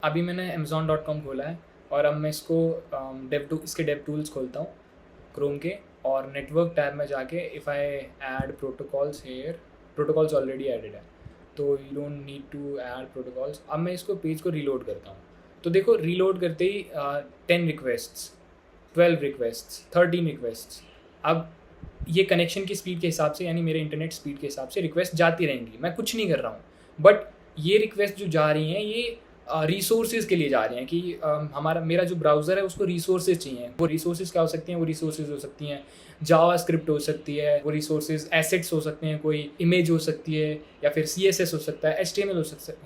अभी मैंने amazon.com खोला है और अब मैं इसको इसके डेव टूल्स खोलता हूँ क्रोम के, और नेटवर्क टैब में जाके if I add protocols here, protocols already added है तो you don't need to add protocols. अब मैं इसको पेज को रीलोड करता हूँ तो देखो रीलोड करते ही 10 रिक्वेस्ट्स, 12 रिक्वेस्ट्स, 13 रिक्वेस्ट्स। अब ये कनेक्शन की स्पीड के हिसाब से, यानी मेरे इंटरनेट स्पीड के हिसाब से रिक्वेस्ट जाती रहेंगी, मैं कुछ नहीं कर रहा हूँ। बट ये रिक्वेस्ट जो जा रही हैं ये रिसोर्सेज के लिए जा रही हैं कि मेरा जो ब्राउज़र है उसको रिसोर्सेज चाहिए। वो रिसोर्सेज क्या हो सकती हैं? वो रिसोर्सेज हो सकती हैं जावा स्क्रिप्ट हो सकती है, वो रिसोर्सेज एसेट्स हो सकते हैं, कोई इमेज हो सकती है, या फिर CSS हो सकता है, HTML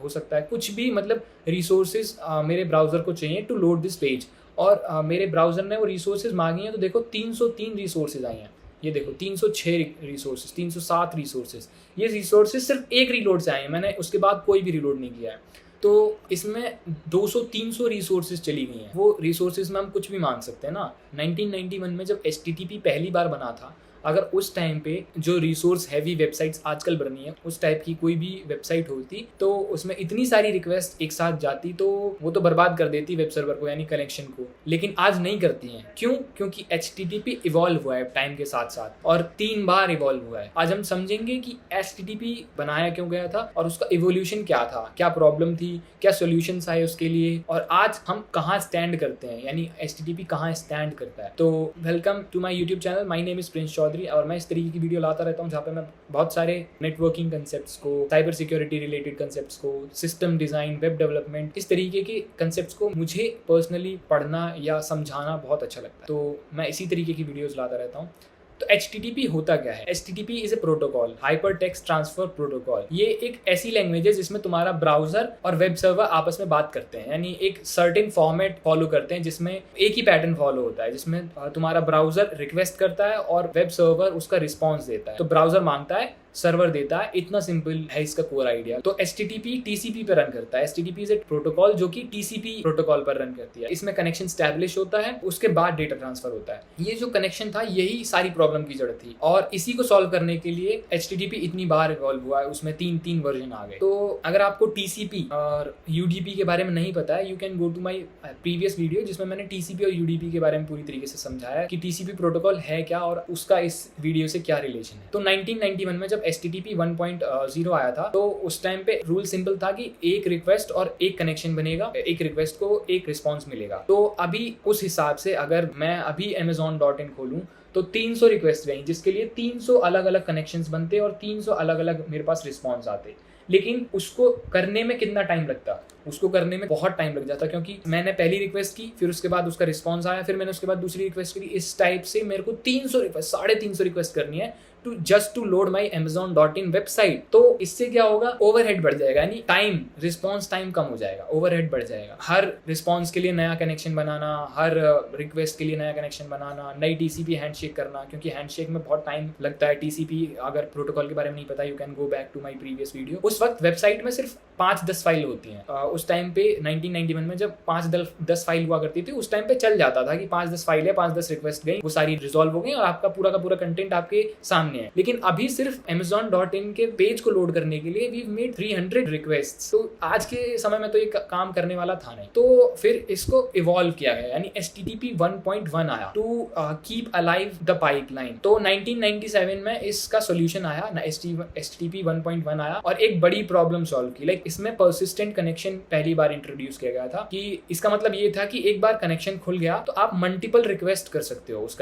हो सकता है, कुछ भी। मतलब रिसोर्सेज मेरे ब्राउज़र को चाहिए टू लोड दिस पेज, और मेरे ब्राउज़र ने वो रिसोर्सेज मांगी हैं। तो देखो 303 रिसोर्सेज आई हैं, ये देखो 306 रिसोर्सेज, 307 रिसोर्सेज। ये रिसोर्सेज सिर्फ एक रीलोड से आए हैं, मैंने उसके बाद कोई भी रीलोड नहीं किया है। तो इसमें 200-300 रिसोर्सेज चली गई हैं। वो रिसोर्सेज में हम कुछ भी मांग सकते हैं ना। 1991 में जब HTTP पहली बार बना था, अगर उस टाइम पे जो रिसोर्स हैवी वेबसाइट्स आजकल बनी है उस टाइप की कोई भी वेबसाइट होती तो उसमें इतनी सारी रिक्वेस्ट एक साथ जाती तो वो तो बर्बाद कर देती वेब सर्वर को, यानी कनेक्शन को। लेकिन आज नहीं करती हैं। क्यों? क्योंकि HTTP इवॉल्व हुआ है टाइम के साथ साथ, और 3 बार इवॉल्व हुआ है। आज हम समझेंगे कि HTTP बनाया क्यों गया था और उसका इवोल्यूशन क्या था, क्या प्रॉब्लम थी, क्या सोल्यूशंस आए उसके लिए, और आज हम कहाँ स्टैंड करते हैं, यानी HTTP कहाँ स्टैंड करता है। तो welcome to my YouTube channel, my name is Prince Chaudhary, और मैं इस तरीके की वीडियो लाता रहता हूँ जहाँ पे मैं बहुत सारे नेटवर्किंग कंसेप्ट्स को, साइबर सिक्योरिटी रिलेटेड कंसेप्ट्स को, सिस्टम डिज़ाइन, वेब डेवलपमेंट, इस तरीके के कंसेप्ट्स को मुझे पर्सनली पढ़ना या समझाना बहुत अच्छा लगता है। तो मैं इसी तरीके की वीडियोज़ लाता रहता हूँ। तो HTTP होता क्या है? HTTP is a protocol, hyper text transfer protocol. ये एक ऐसी लैंग्वेज है जिसमें तुम्हारा ब्राउजर और वेब सर्वर आपस में बात करते हैं, यानी एक सर्टेन फॉर्मेट फॉलो करते हैं जिसमें एक ही पैटर्न फॉलो होता है, जिसमें तुम्हारा ब्राउजर रिक्वेस्ट करता है और वेब सर्वर उसका रिस्पॉन्स देता है। तो ब्राउजर मांगता है, सर्वर देता है, इतना सिंपल है इसका कोर आइडिया। तो HTTP TCP पे रन करता है। HTTP इज एक प्रोटोकॉल जो कि TCP प्रोटोकॉल पर रन करती है। इसमें कनेक्शन स्टैब्लिश होता है, उसके बाद डेटा ट्रांसफर होता है। ये जो कनेक्शन था यही सारी प्रॉब्लम की जड़ थी, और इसी को सॉल्व करने के लिए HTTP इतनी बार इवॉल्व हुआ है, उसमें 3 वर्जन आ गए। तो अगर आपको TCP और UDP के बारे में नहीं पता है, you can go to my previous video जिसमें मैंने TCP और UDP के बारे में पूरी तरीके से समझाया कि TCP प्रोटोकॉल है क्या और उसका इस वीडियो से क्या रिलेशन है। तो 1991 में जब HTTP 1.0 आया था तो उस टाइम पे रूल सिंपल था कि एक रिक्वेस्ट और एक कनेक्शन बनेगा, एक रिक्वेस्ट को एक रिस्पॉन्स मिलेगा। तो अभी उस हिसाब से अगर मैं अभी amazon.in खोलूं तो 300 रिक्वेस्ट गई, जिसके लिए 300 अलग अलग कनेक्शंस बनते और 300 अलग अलग मेरे पास रिस्पॉन्स आते। लेकिन उसको करने में कितना टाइम लगता? उसको करने में बहुत टाइम लग जाता, क्योंकि मैंने पहली रिक्वेस्ट की, फिर उसके बाद उसका रिस्पॉन्स आया, फिर मैंने उसके बाद दूसरी रिक्वेस्ट करी। इस टाइप से मेरे को 300 रिक्वेस्ट, 350 रिक्वेस्ट करनी है to load my amazon.in website. तो इससे क्या होगा? ओवरहेड बढ़ जाएगा, यानी टाइम, रिस्पॉन्स टाइम कम हो जाएगा, ओवरहेड बढ़ जाएगा। हर रिस्पॉन्स के लिए नया कनेक्शन बनाना, हर रिक्वेस्ट के लिए नया कनेक्शन बनाना, नई TCP हैंडशेक करना, क्योंकि हैंडशेक में बहुत टाइम लगता है। TCP अगर प्रोटोकॉल के बारे में नहीं पता, you can go back to my previous video. उस वक्त वेबसाइट में सिर्फ 5-10 फाइल होती हैं। उस टाइम पे 1991 में जब 5-10 फाइल हुआ करती थी, उस टाइम पे चल जाता था कि 5-10 फाइल है, 5-10 रिक्वेस्ट गई, वो सारी रिजॉल्व हो गई और आपका पूरा का पूरा कंटेंट आपके सामने है। लेकिन अभी सिर्फ amazon.in के पेज को लोड करने के लिए वी मेड 300 रिक्वेस्ट। तो आज के समय में तो ये काम करने वाला था नहीं, तो फिर इसको इवॉल्व किया गया, यानी HTTP 1.1 आया to keep alive the pipeline. तो 1997 में इसका सोल्यूशन आया ना, HTTP 1.1 आया और एक बड़ी प्रॉब्लम सॉल्व की। लाइक इसमें परसिस्टेंट कनेक्शन पहली बार इंट्रोड्यूस किया गया था, कि इसका मतलब ये था कि एक बार कनेक्शन खुल गया तो आप मल्टीपल रिक्वेस्ट कर सकते हो उस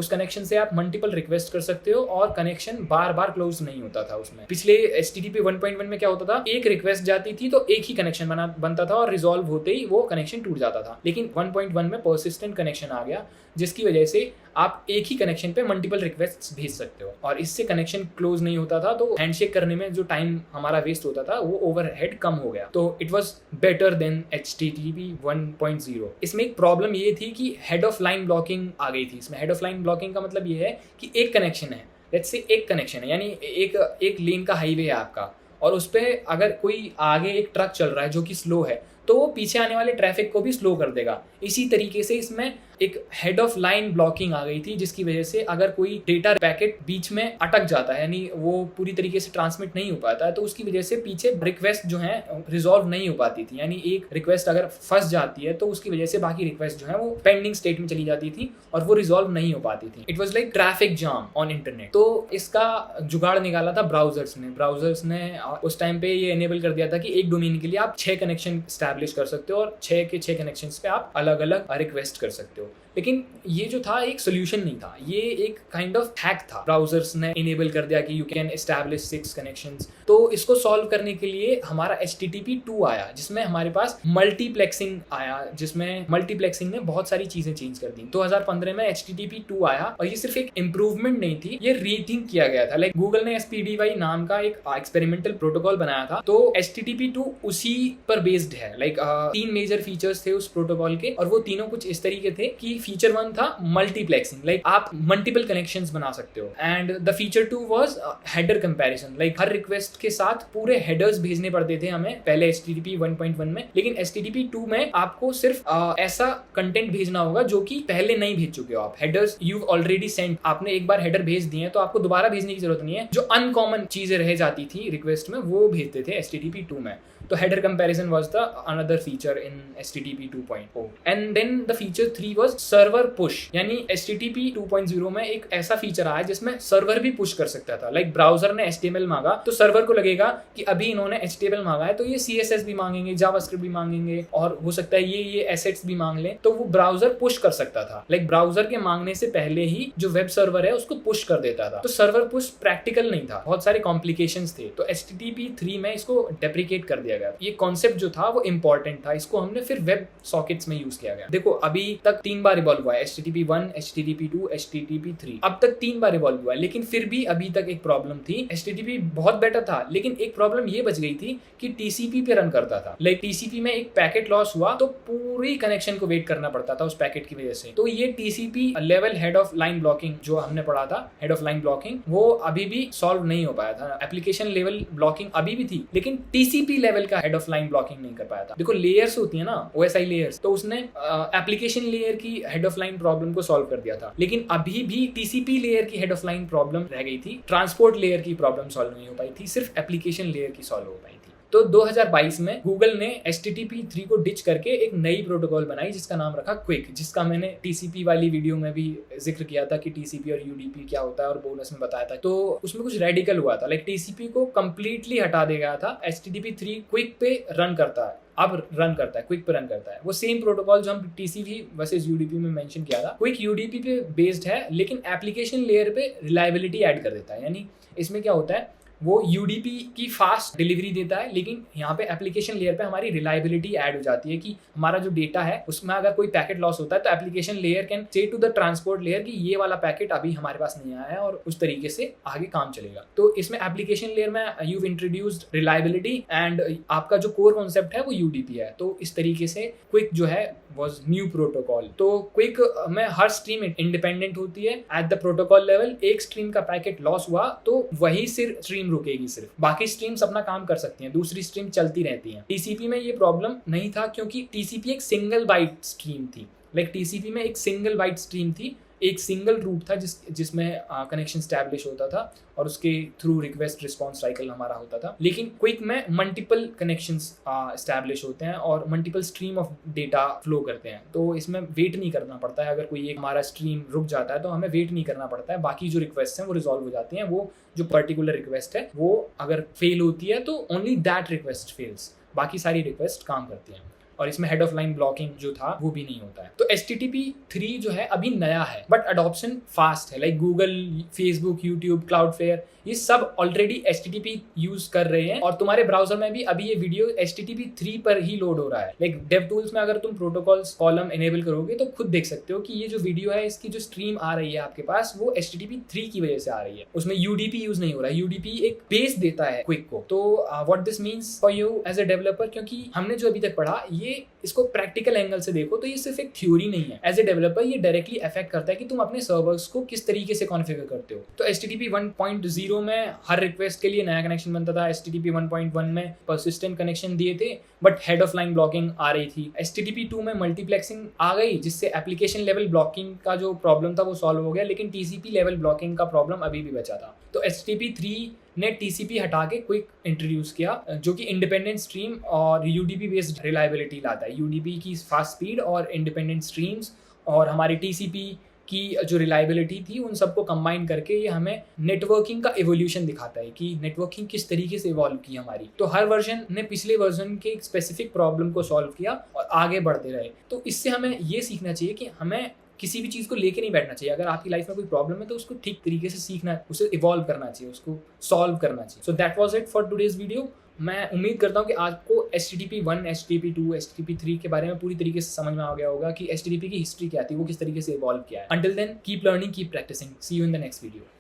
कनेक्शन से आप मल्टीपल रिक्वेस्ट कर सकते हो, और कनेक्शन बार बार क्लोज नहीं होता था उसमें। पिछले HTTP 1.1 में क्या होता था? एक रिक्वेस्ट जाती थी तो एक ही कनेक्शन बनता था और रिजॉल्व होते ही वो कनेक्शन टूट जाता था। लेकिन 1.1 में परसिस्टेंट कनेक्शन आ गया, जिसकी वजह से आप एक ही कनेक्शन पे मल्टीपल रिक्वेस्ट्स भेज सकते हो, और इससे कनेक्शन क्लोज नहीं होता था। तो हैंडशेक करने में जो टाइम हमारा वेस्ट होता था वो ओवरहेड कम हो गया। तो it was better than HTTP 1.0। इसमें एक प्रॉब्लम ये थी कि हेड ऑफ लाइन ब्लॉकिंग आ गई थी। इसमें हेड ऑफ लाइन ब्लॉकिंग का मतलब ये है कि एक कनेक्शन है, लेट्स से एक कनेक्शन है, यानी एक लेन का हाईवे है आपका, और उस पर अगर कोई आगे एक ट्रक चल रहा है जो कि स्लो है, तो पीछे आने वाले ट्रैफिक को भी स्लो कर देगा। इसी तरीके से इसमें एक हेड ऑफ लाइन ब्लॉकिंग आ गई थी, जिसकी वजह से अगर कोई डेटा पैकेट बीच में अटक जाता है, यानी वो पूरी तरीके से ट्रांसमिट नहीं हो पाता है, तो उसकी वजह से पीछे रिक्वेस्ट जो है रिजॉल्व नहीं हो पाती थी। यानी एक रिक्वेस्ट अगर फंस जाती है तो उसकी वजह से बाकी रिक्वेस्ट जो है वो पेंडिंग स्टेट में चली जाती थी और वो रिजॉल्व नहीं हो पाती थी। It was like traffic jam on internet. तो इसका जुगाड़ निकाला था ब्राउजर्स ने उस टाइम पे ये एनेबल कर दिया था कि एक डोमेन के लिए आप 6 कनेक्शन स्टैब्लिश कर सकते हो और 6 के 6 कनेक्शंस पे आप अलग अलग रिक्वेस्ट कर सकते हो। लेकिन ये जो था एक सोल्यूशन नहीं था, ये एक काइंड ऑफ हैक था। ब्राउजर्स ने इनेबल कर दिया कि यू कैन एस्टैब्लिश 6 कनेक्शंस। तो इसको सॉल्व करने के लिए हमारा HTTP 2 आया, जिसमें हमारे पास मल्टीप्लेक्सिंग आया, जिसमें मल्टीप्लेक्सिंग ने बहुत सारी चीजें चेंज कर दी। 2015 में HTTP 2 आया और ये सिर्फ एक इम्प्रूवमेंट नहीं थी, ये रीथिंक किया गया था। लाइक गूगल ने SPDY नाम का एक एक्सपेरिमेंटल प्रोटोकॉल बनाया था, तो HTTP 2 उसी पर बेस्ड है। लाइक 3 मेजर फीचर्स थे उस प्रोटोकॉल के, और वो तीनों कुछ इस तरीके थे कि फीचर 1 था मल्टीप्लेक्सिंग, लाइक आप मल्टीपल कनेक्शंस बना सकते हो। And the feature 2 was header comparison, like her request के साथ पूरे हेडर्स भेजने पड़ते थे हमें पहले HTTP 1.1 में, लेकिन HTTP 2 में आपको सिर्फ ऐसा कंटेंट भेजना होगा जो कि पहले नहीं भेज चुके हो आप। हेडर्स यू ऑलरेडी सेंट, आपने एक बार हेडर भेज दिए तो आपको दोबारा भेजने की जरूरत नहीं है। जो अनकॉमन चीजें रह जाती थी रिक्वेस्ट में वो भेजते थे HTTP 2 में। तो header comparison was the another feature in HTTP 2.0 and then the feature 3 was server push। यानी HTTP 2.0 में एक ऐसा फीचर आया जिसमें सर्वर भी पुश कर सकता था। लाइक ब्राउजर ने HTML मांगा तो सर्वर को लगेगा कि अभी इन्होंने HTML मांगा है तो ये CSS भी मांगेंगे, जावास्क्रिप्ट भी मांगेंगे, और हो सकता है ये एसेट्स भी मांग ले, तो वो ब्राउजर पुश कर सकता था। लाइक ब्राउजर के मांगने से पहले ही जो वेब सर्वर है उसको पुश कर देता था। तो सर्वर पुश प्रैक्टिकल नहीं था, बहुत सारे कॉम्प्लिकेशंस थे। तो HTTP 3 में इसको डेप्रिकेट कर दिया गया। ये कॉन्सेप्ट जो था वो इंपॉर्टेंट था, इसको हमने फिर वेब सॉकेट्स में यूज किया गया। देखो अभी तक 3 बार इवॉल्व हुआ है, HTTP 1, HTTP 2, HTTP 3, अब तक 3 बार इवॉल्व हुआ है। लेकिन फिर भी अभी तक एक प्रॉब्लम थी। HTTP बहुत बेटर था, लेकिन एक प्रॉब्लम ये बच गई थी कि TCP पे रन करता था। लाइक TCP में एक पैकेट लॉस हुआ तो पूरी कनेक्शन को वेट करना पड़ता था उस पैकेट की वजह से। तो ये TCP level head of line blocking जो हमने पढ़ा था, हेड ऑफ लाइन ब्लॉकिंग, वो अभी भी सॉल्व नहीं हो पाया था। एप्लीकेशन लेवल ब्लॉकिंग अभी भी थी, लेकिन TCP लेवल का हेड ऑफ लाइन ब्लॉकिंग नहीं कर पाया था। देखो लेयर्स होती है ना, OSI लेयर्स, तो उसने एप्लीकेशन लेयर की हेड ऑफ लाइन प्रॉब्लम को सॉल्व कर दिया था, लेकिन अभी भी TCP लेयर की हेड ऑफ लाइन प्रॉब्लम रह गई थी। ट्रांसपोर्ट लेयर की प्रॉब्लम सॉल्व नहीं हो पाई थी, सिर्फ एप्लीकेशन लेयर की सॉल्व हो पाई थी। तो 2022 में गूगल ने HTTP 3 को डिच करके एक नई प्रोटोकॉल बनाई जिसका नाम रखा क्विक, जिसका मैंने TCP वाली वीडियो में भी जिक्र किया था कि TCP और UDP क्या होता है और बोनस में बताया था। तो उसमें कुछ रेडिकल हुआ था। लाइक TCP को कंप्लीटली हटा दिया गया था, HTTP 3 क्विक पे रन करता है, अब रन करता है, क्विक पे रन करता है। वो सेम प्रोटोकॉल जो हम TCP वर्सेस UDP में मेंशन किया था, क्विक UDP पे बेस्ड है, लेकिन एप्लीकेशन लेयर पे रिलायबिलिटी ऐड कर देता है। यानी इसमें क्या होता है, वो UDP की फास्ट डिलीवरी देता है, लेकिन यहाँ पे एप्लीकेशन लेयर पे हमारी रिलायबिलिटी ऐड हो जाती है कि हमारा जो डेटा है उसमें अगर कोई पैकेट लॉस होता है तो application layer can say to the transport layer कि ये वाला पैकेट अभी हमारे पास नहीं आया है, और उस तरीके से आगे काम चलेगा। तो इसमें एप्लीकेशन लेयर में यू इंट्रोड्यूस्ड रिलायबिलिटी एंड आपका जो कोर कॉन्सेप्ट है वो UDP है। तो इस तरीके से क्विक जो है वॉज न्यू प्रोटोकॉल। तो क्विक में हर स्ट्रीम इंडिपेंडेंट होती है एट द प्रोटोकॉल लेवल। एक स्ट्रीम का पैकेट लॉस हुआ तो वही सिर्फ स्ट्रीम रुकेगी, सिर्फ बाकी स्ट्रीम्स अपना काम कर सकती हैं, दूसरी स्ट्रीम चलती रहती हैं। TCP में ये प्रॉब्लम नहीं था क्योंकि TCP एक सिंगल बाइट स्ट्रीम थी। लाइक TCP में एक सिंगल बाइट स्ट्रीम थी, एक सिंगल रूट था जिसमें कनेक्शन स्टैब्लिश होता था और उसके थ्रू रिक्वेस्ट रिस्पॉन्स साइकिल हमारा होता था। लेकिन क्विक में मल्टीपल कनेक्शंस स्टैब्लिश होते हैं और multiple stream of data flow करते हैं। तो इसमें वेट नहीं करना पड़ता है, अगर कोई एक हमारा स्ट्रीम रुक जाता है तो हमें वेट नहीं करना पड़ता है, बाकी जो रिक्वेस्ट हैं वो रिजॉल्व हो जाती हैं। वो जो पर्टिकुलर रिक्वेस्ट है वो अगर फेल होती है तो ओनली दैट रिक्वेस्ट फेल्स, बाकी सारी रिक्वेस्ट काम करती हैं। और इसमें हेड ऑफ लाइन ब्लॉकिंग जो था वो भी नहीं होता है। तो HTTP 3 जो है अभी नया है, बट अडॉप्शन फास्ट है। Like Google, Facebook, YouTube, Cloudflare, ये सब ऑलरेडी HTTP यूज कर रहे हैं, और तुम्हारे ब्राउजर में भी अभी ये वीडियो HTTP 3 पर ही लोड हो रहा है। लाइक डेव टूल्स में अगर तुम प्रोटोकॉल्स कॉलम एनेबल करोगे तो खुद देख सकते हो कि ये जो वीडियो है इसकी जो स्ट्रीम आ रही है आपके पास वो HTTP 3 की वजह से आ रही है। उसमें UDP यूज नहीं हो रहा है। UDP एक बेस देता है क्विक को। तो what this means for you as a developer, क्योंकि हमने जो अभी तक पढ़ा ये ये इसको प्रैक्टिकल एंगल से देखो तो ये सिर्फ एक थ्योरी नहीं है। एज ए डेवलपर ये डायरेक्टली अफेक्ट करता है कि तुम अपने सर्वर्स को किस तरीके से कॉन्फ़िगर करते हो। तो HTTP 1.0 में हर रिक्वेस्ट के लिए नया कनेक्शन बनता था। HTTP 1.1 में परसिस्टेंट कनेक्शन दिए थे but head of line blocking आ रही थी। HTTP 2 में मल्टीप्लेक्सिंग आ गई जिससे एप्लीकेशन लेवल ब्लॉकिंग का जो प्रॉब्लम था वो सॉल्व हो गया, लेकिन TCP लेवल ब्लॉकिंग का प्रॉब्लम अभी भी बचा था। तो HTTP 3 ने TCP हटा के क्विक इंट्रोड्यूस किया जो कि इंडिपेंडेंट स्ट्रीम और UDP बेस्ड रिलायबिलिटी लाता है। UDP की फास्ट स्पीड और इंडिपेंडेंट स्ट्रीम्स और हमारी TCP की जो रिलायबिलिटी थी उन सबको कंबाइन करके ये हमें नेटवर्किंग का एवोल्यूशन दिखाता है कि नेटवर्किंग किस तरीके से इवॉल्व की हमारी। तो हर वर्जन ने पिछले वर्जन के एक स्पेसिफिक प्रॉब्लम को सॉल्व किया और आगे बढ़ते रहे। तो इससे हमें ये सीखना चाहिए कि हमें किसी भी चीज़ को लेके नहीं बैठना चाहिए। अगर आपकी लाइफ में कोई प्रॉब्लम है तो उसको ठीक तरीके से सीखना है, उसे इवॉल्व करना चाहिए, उसको सॉल्व करना चाहिए। So that was it for today's video. मैं उम्मीद करता हूँ कि आपको HTTP 1, HTTP 2, HTTP 3 के बारे में पूरी तरीके से समझ में आ गया होगा कि HTTP की हिस्ट्री क्या थी, वो किस तरीके से इवॉल्व किया है। Until then keep learning, keep practicing. See you in the next video.